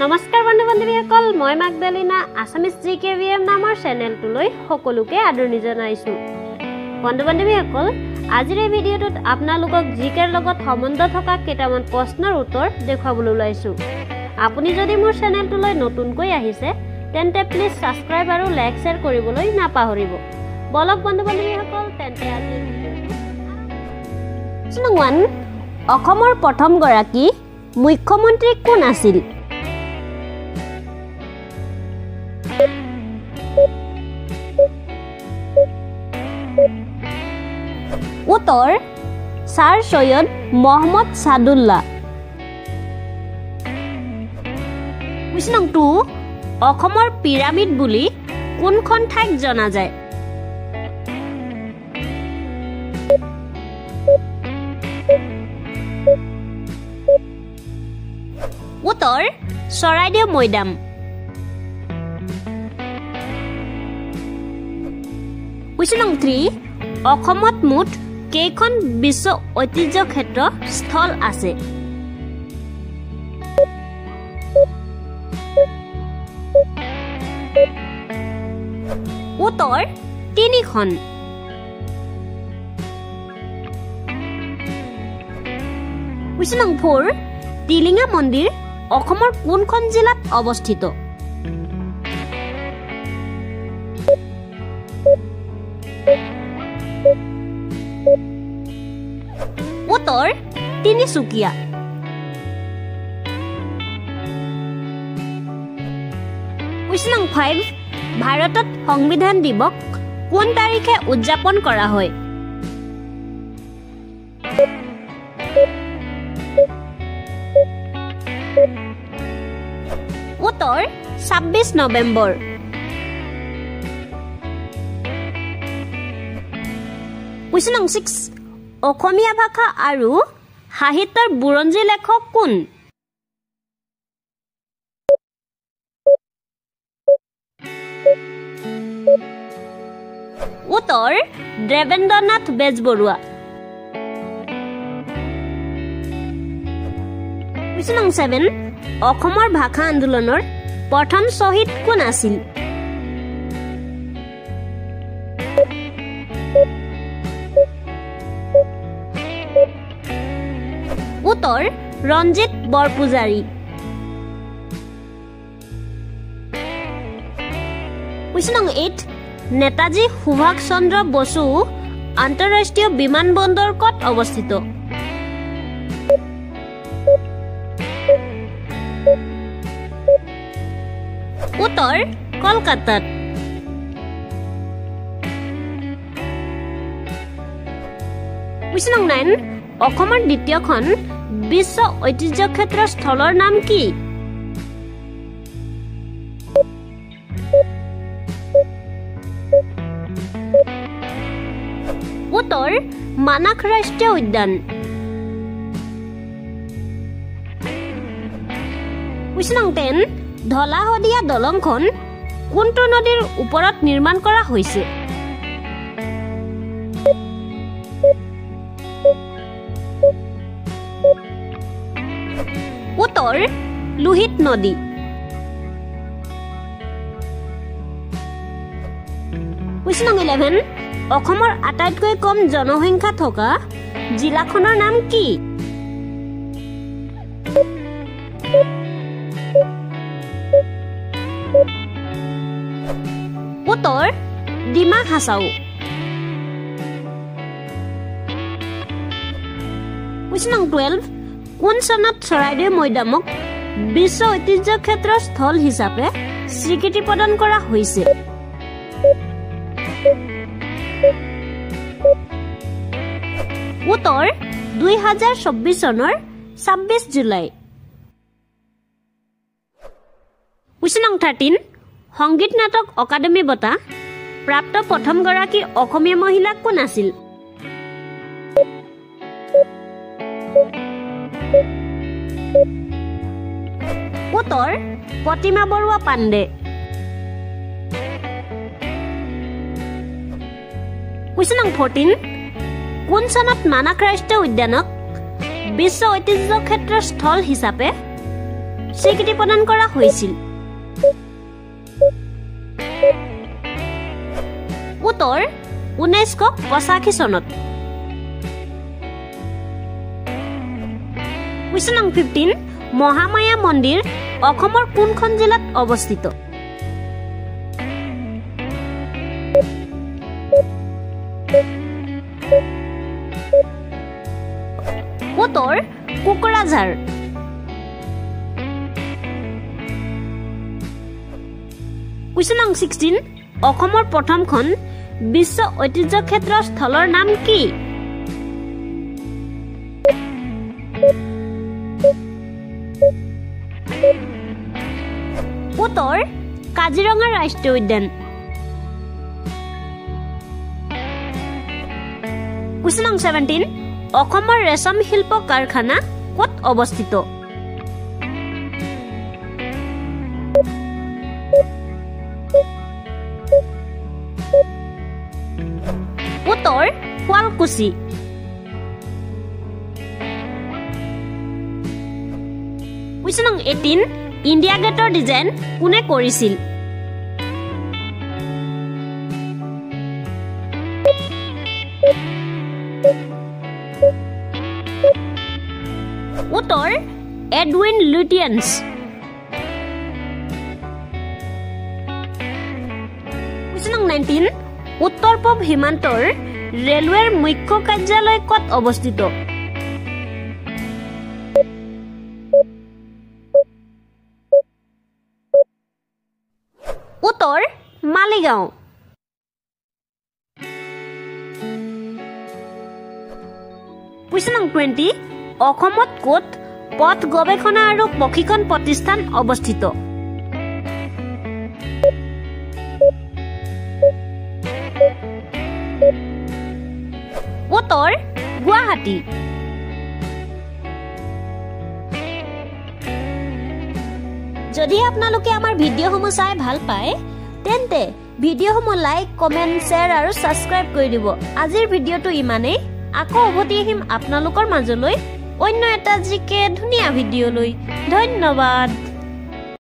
নমস্কাৰ বন্ধু বান্ধৱীসকল, মই মাগদালিনা আছামিজ জিকেভিএম নামৰ চেনেলটোলৈ সকলোকে আদৰণি জনাইছোঁ। বন্ধু বান্ধৱীসকল, আজিৰ এই ভিডিঅ'টোত আপোনালোকক জিকেৰ লগত সম্বন্ধ থকা কেইটামান প্ৰশ্নৰ উত্তৰ দেখুৱাবলৈ ওলাইছোঁ। আপুনি যদি মোৰ চেনেলটোলৈ নতুনকৈ আহিছে তেন্তে প্লিজ ছাবস্ক্ৰাইব আৰু লাইক শ্বেয়াৰ কৰিবলৈ নাপাহৰিব। বলক বন্ধু বান্ধৱীসকল, তেন্তে আজিৰ ভিডিঅ'টো অসমৰ প্ৰথমগৰাকী মুখ্যমন্ত্ৰী কোন আছিল? উত্তৰ ছাৰ সৈয়দ মহম্মদ ছাদুল্লাহ। কুৱেশ্যন নং 2, অসমৰ পিৰামিড বুলি কোনখন ঠাইক জনা যায়? উত্তৰ চৰাইদেউ মৈদাম। কুৱেশ্যন নং 3, অসমত মুঠ কেইখন বিশ্ব ঐতিহ্য ক্ষেত্ৰ স্থল আছে? উত্তৰ 3খন। কুৱেশ্যন নং 4, টিলিঙা মন্দিৰ অসমৰ কোনখন জিলাত অৱস্থিত? উত্তৰ তিনিচুকীয়া। কুৱেশ্যন নং 5, ভাৰতত সংবিধান দিৱস কোন তাৰিখে উদযাপন কৰা হয়? উত্তৰ 26 নৱেম্বৰ। কুৱেশ্যন নং 6, অসমীয়া ভাষা আৰু সাহিত্যৰ বুৰঞ্জী লেখক কোন? উত্তৰ দেৱেন্দ্ৰনাথ বেজবৰুৱা। কুৱেশ্যন নং 7, অসমৰ ভাষা আন্দোলনৰ প্ৰথম শ্বহীদ কোন আছিল? উত্তৰ ৰঞ্জিত বৰপূজাৰী। কুৱেশ্যন নং 8, নেতাজী সুভাষ চন্দ্ৰ বসু আন্তঃৰাষ্ট্ৰীয় বিমানবন্দৰ ক'ত অৱস্থিত? উত্তৰ কলকাতাত। কুৱেশ্যন নং 9, অসমৰ দ্বিতীয়খন বিশ্ব ঐতিহ্য ক্ষেত্ৰ স্থলৰ নাম কি? উত্তৰ মানাস ৰাষ্ট্ৰীয় উদ্যান। কুৱেশ্যন নং 10, ধলা শদিয়া দলংখন কোনটো নদীৰ ওপৰত নিৰ্মাণ কৰা হৈছে? উত্তৰ লোহিত নদী। কুৱেশ্যন নং 11, অসমৰ আটাইতকৈ কম জনসংখ্যা থকা জিলাখনৰ নাম কি? উত্তৰ ডিমা হাছাও। কুৱেশ্যন নং 12, কোন চনত চৰাইদেউ মৈদামক বিশ্ব ঐতিহ্য ক্ষেত্ৰ স্থল হিচাপে স্বীকৃতি প্ৰদান কৰা হৈছে? উত্তৰ 2024 চনৰ 26 জুলাই। কুৱেশ্যন নং 13, সংগীত নাটক অকাডেমী বঁটা প্ৰাপ্ত প্ৰথমগৰাকী অসমীয়া মহিলা কোন আছিল? উত্তৰ প্ৰতিমা বৰুৱা পাণ্ডে। কুৱেশ্যন নং 14, কোন চনত মানাস ৰাষ্ট্ৰীয় উদ্যানক বিশ্ব ঐতিহ্য ক্ষেত্ৰ স্থল হিচাপে স্বীকৃতি প্ৰদান কৰা হৈছিল? উত্তৰ 1985 চনত। কুৱেশ্যন নং 15 মহামায়া মন্দিৰ অসমৰ কোনখন জিলাত অৱস্থিত? উত্তৰ কোকৰাঝাৰ। কুৱেশ্যন নং 16 অসমৰ প্ৰথমখন বিশ্ব ঐতিহ্য ক্ষেত্ৰ স্থলৰ নাম কি? উত্তৰ কাজিৰঙা ৰাষ্ট্ৰীয় উদ্যান। কুৱেশ্যন নং 17 অসমৰ ৰেচম শিল্প কাৰখানা ক'ত অৱস্থিত? উত্তৰ শুৱালকুছি। কুৱেশ্যন নং 18 ইণ্ডিয়া গেটৰ ডিজাইন কোনে কৰিছিল? উত্তৰ এডউইন লুটিয়েন্স। কুৱেশ্যন নং 19 উত্তৰ পূব সীমান্তৰ ৰেলৱেৰ মুখ্য কাৰ্যালয় ক'ত অৱস্থিত? উত্তৰ মালিগাঁও। কুৱেশ্যন নং 20 অসমত ক'ত পথ গৱেষণা আৰু প্ৰশিক্ষণ প্ৰতিষ্ঠান অৱস্থিত? উত্তৰ গুৱাহাটী। যদি আপোনালোকে আমাৰ ভিডিঅ'সমূহ চাই ভাল পায় তেন্তে ভিডিঅ'সমূহ লাইক কমেণ্ট শ্বেয়াৰ আৰু ছাবস্ক্ৰাইব কৰি দিব। আজিৰ ভিডিঅ'টো ইমানেই। আকৌ উভতি আহিম আপোনালোকৰ মাজলৈ অন্য এটা জিকে ধুনীয়া ভিডিঅ' লৈ। ধন্যবাদ।